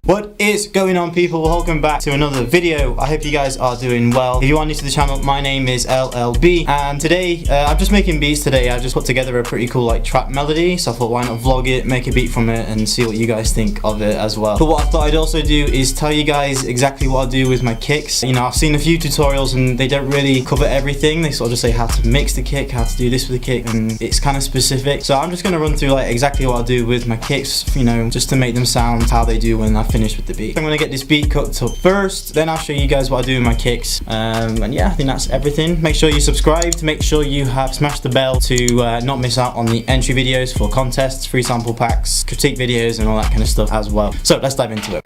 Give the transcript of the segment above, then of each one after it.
What is going on, people? Welcome back to another video. I hope you guys are doing well. If you are new to the channel, my name is LLB, and today I'm just making beats today. I just put together a pretty cool like trap melody, so I thought why not vlog it, make a beat from it, and see what you guys think of it as well. But what I thought I'd also do is tell you guys exactly what I do with my kicks. You know, I've seen a few tutorials and they don't really cover everything. They sort of just say how to mix the kick, how to do this with the kick, and it's kind of specific. So I'm just going to run through like exactly what I do with my kicks, you know, just to make them sound how they do when I finish with the beat. I'm going to get this beat cooked up first, then I'll show you guys what I do with my kicks. And yeah, I think that's everything. Make sure you subscribe, to make sure you have smashed the bell to not miss out on the entry videos for contests, free sample packs, critique videos, and all that kind of stuff as well. So let's dive into it.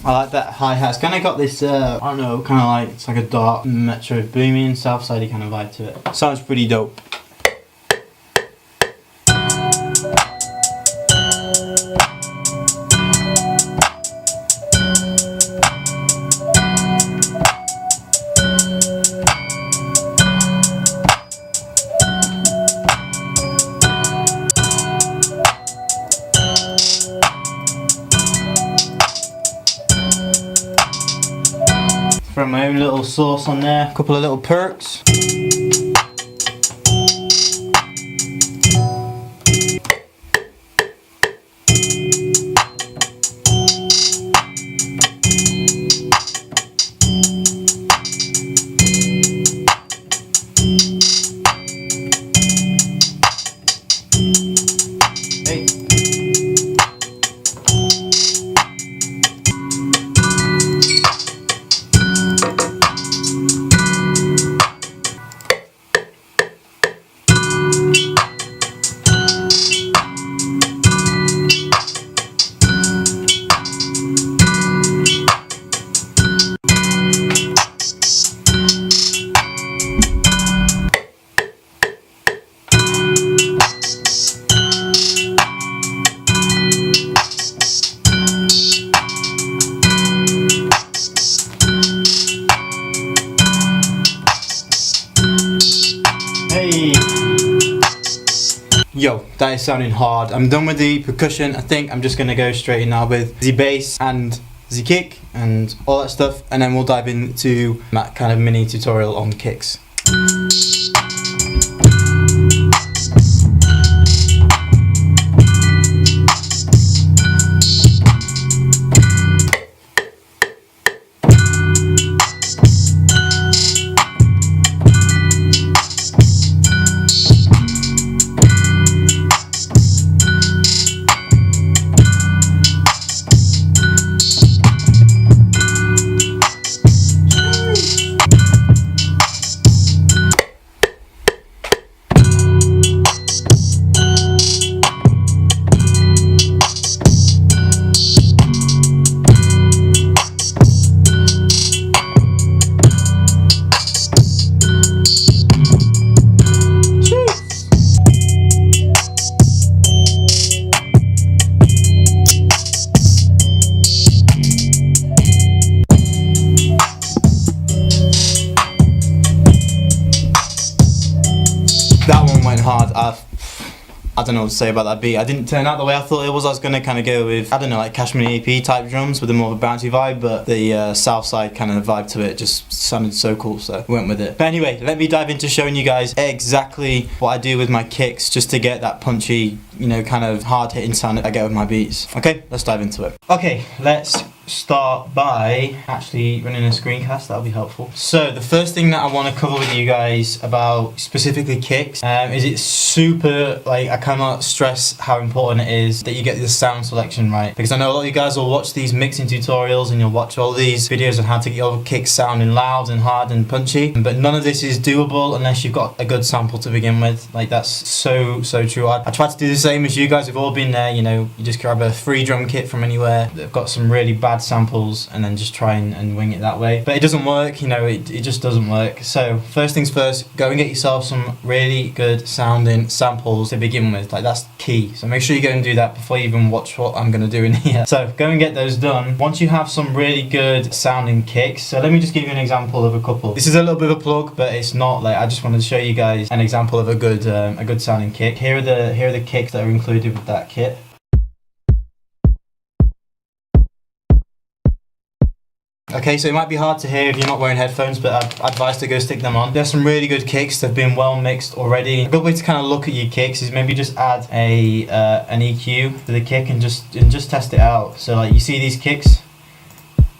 I like that hi-hat. It's kind of got this, I don't know, kind of like, it's like a dark Metro Boomin, Southsidey kind of vibe to it. Sounds pretty dope. Throw my own little sauce on there, a couple of little perks. Yo, that is sounding hard. I'm done with the percussion. I think I'm just gonna go straight in now with the bass and the kick and all that stuff, and then we'll dive into that kind of mini tutorial on kicks. That one went hard. I don't know what to say about that beat. I didn't turn out the way I thought it was. I was going to kind of go with, I don't know, like Kashmir EP type drums with a more of a bouncy vibe, but the Southside kind of vibe to it just sounded so cool, so I went with it. But anyway, let me dive into showing you guys exactly what I do with my kicks just to get that punchy, you know, kind of hard hitting sound I get with my beats. Okay, let's dive into it. Okay, let's start by actually running a screencast. That'll be helpful. So the first thing that I want to cover with you guys about specifically kicks is it's super, like, I cannot stress how important it is that you get the sound selection right, because I know a lot of you guys will watch these mixing tutorials and you'll watch all these videos on how to get your kicks sounding loud and hard and punchy, but none of this is doable unless you've got a good sample to begin with. Like, that's so true. I try to do the same as you guys. We've all been there, you know, you just grab a free drum kit from anywhere. They've got some really bad samples and then just try and wing it that way, but it doesn't work, you know, it just doesn't work. So first things first, go and get yourself some really good sounding samples to begin with. Like, that's key. So make sure you go and do that before you even watch what I'm going to do in here. So go and get those done. Once you have some really good sounding kicks, so let me just give you an example of a couple. This is a little bit of a plug, but it's not, like, I just wanted to show you guys an example of a good sounding kick. Here are the kicks that are included with that kit. Okay, so it might be hard to hear if you're not wearing headphones, but I'd advise to go stick them on. There's some really good kicks. They've been well mixed already. A good way to kind of look at your kicks is maybe just add an EQ to the kick and just test it out. So, like, you see these kicks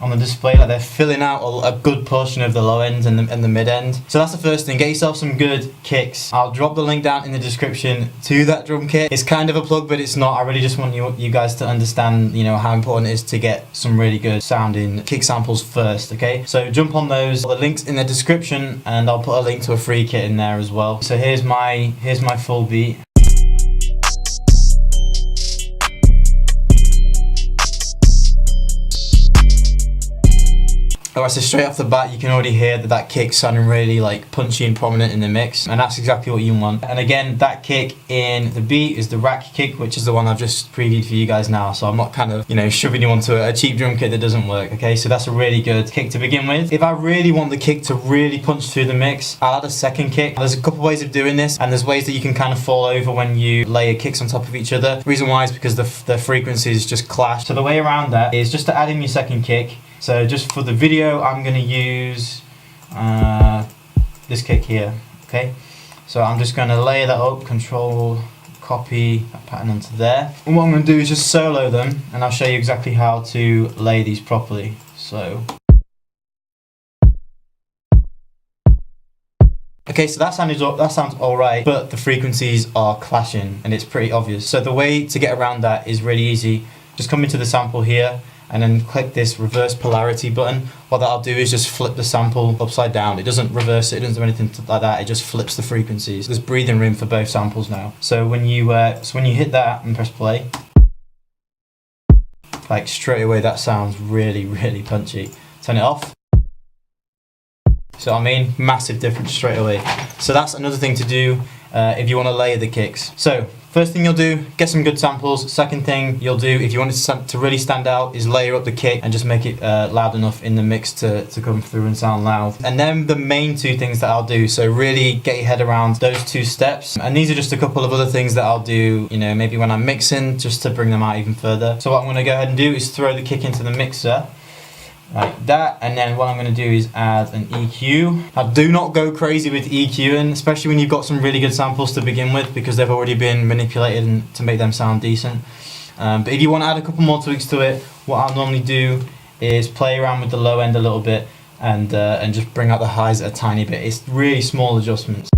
on the display, like, they're filling out a good portion of the low end and the mid end. So that's the first thing. Get yourself some good kicks. I'll drop the link down in the description to that drum kit. It's kind of a plug, but it's not. I really just want you guys to understand, you know, how important it is to get some really good sounding kick samples first. Okay, so jump on those. The link's in the description, and I'll put a link to a free kit in there as well. So here's my full beat. Alright, so straight off the bat you can already hear that kick's sounding really, like, punchy and prominent in the mix, and that's exactly what you want. And again, that kick in the beat is the rack kick, which is the one I've just previewed for you guys now, so I'm not kind of, you know, shoving you onto a cheap drum kit that doesn't work. Okay, so that's a really good kick to begin with. If I really want the kick to really punch through the mix, I'll add a second kick. There's a couple ways of doing this, and there's ways that you can kind of fall over when you layer kicks on top of each other. The reason why is because the frequencies just clash. So the way around that is just to add in your second kick. So just for the video, I'm going to use this kick here, okay? So I'm just going to layer that up, control, copy that pattern onto there. And what I'm going to do is just solo them, and I'll show you exactly how to lay these properly. So, okay, so that sounds alright, but the frequencies are clashing, and it's pretty obvious. So the way to get around that is really easy. Just come into the sample here, and then click this reverse polarity button. What that'll do is just flip the sample upside down. It doesn't reverse it, it doesn't do anything like that, it just flips the frequencies. There's breathing room for both samples now. So when you hit that and press play, like, straight away that sounds really punchy. Turn it off. So I mean, massive difference straight away. So that's another thing to do if you want to layer the kicks. So first thing you'll do, get some good samples. Second thing you'll do, if you want it to really stand out, is layer up the kick and just make it loud enough in the mix to come through and sound loud. And then the main two things that I'll do, so really get your head around those two steps. And these are just a couple of other things that I'll do, you know, maybe when I'm mixing, just to bring them out even further. So what I'm going to go ahead and do is throw the kick into the mixer, like that, and then what I'm going to do is add an EQ. Now, do not go crazy with EQing, especially when you've got some really good samples to begin with, because they've already been manipulated to make them sound decent. But if you want to add a couple more tweaks to it, what I'll normally do is play around with the low end a little bit and just bring out the highs a tiny bit. It's really small adjustments.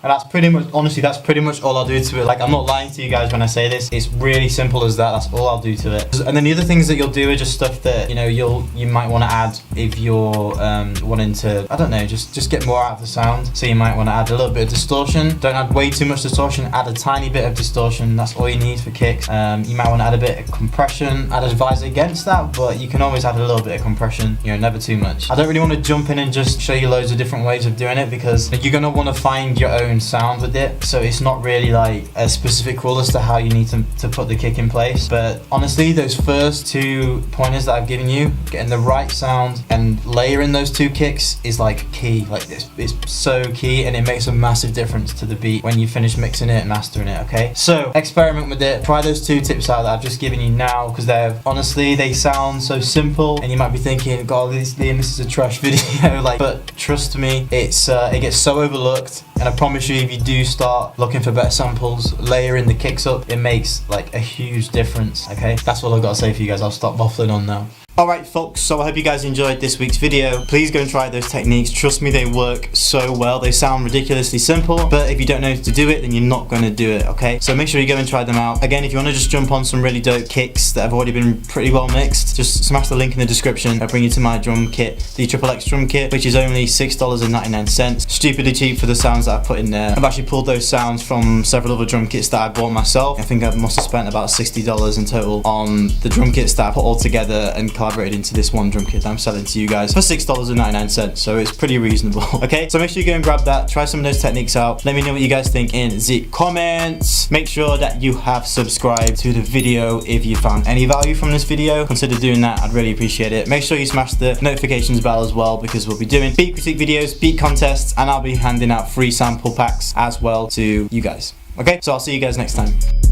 And that's pretty much, honestly, that's pretty much all I'll do to it. Like, I'm not lying to you guys when I say this. It's really simple as that. That's all I'll do to it. And then the other things that you'll do are just stuff that, you know, you might want to add if you're wanting to, I don't know, just get more out of the sound. So you might want to add a little bit of distortion. Don't add way too much distortion. Add a tiny bit of distortion. That's all you need for kicks. You might want to add a bit of compression. I'd advise against that, but you can always add a little bit of compression. You know, never too much. I don't really want to jump in and just show you loads of different ways of doing it, because you're gonna want to find your own sound with it, so it's not really like a specific rule as to how you need to put the kick in place. But honestly, those first two pointers that I've given you, getting the right sound and layering those two kicks, is like key. Like, it's so key, and it makes a massive difference to the beat when you finish mixing it and mastering it. Okay, so experiment with it. Try those two tips out that I've just given you now, because they sound so simple, and you might be thinking, God, Liam, this is a trash video. Like, but trust me, it gets so overlooked. And I promise you, if you do start looking for better samples, layering the kicks up, it makes like a huge difference. Okay, that's all I've got to say for you guys. I'll stop waffling on now. Alright folks, so I hope you guys enjoyed this week's video. Please go and try those techniques. Trust me, they work so well. They sound ridiculously simple, but if you don't know how to do it, then you're not going to do it, okay? So make sure you go and try them out. Again, if you want to just jump on some really dope kicks that have already been pretty well mixed, just smash the link in the description. I'll bring you to my drum kit, the XXX drum kit, which is only $6.99. Stupidly cheap for the sounds that I put in there. I've actually pulled those sounds from several other drum kits that I bought myself. I think I must have spent about $60 in total on the drum kits that I put all together and collaborated into this one drum kit that I'm selling to you guys for $6.99, so it's pretty reasonable. Okay, so make sure you go and grab that, try some of those techniques out. Let me know what you guys think in the comments. Make sure that you have subscribed to the video if you found any value from this video. Consider doing that, I'd really appreciate it. Make sure you smash the notifications bell as well, because we'll be doing beat critique videos, beat contests, and I'll be handing out free sample packs as well to you guys. Okay, so I'll see you guys next time.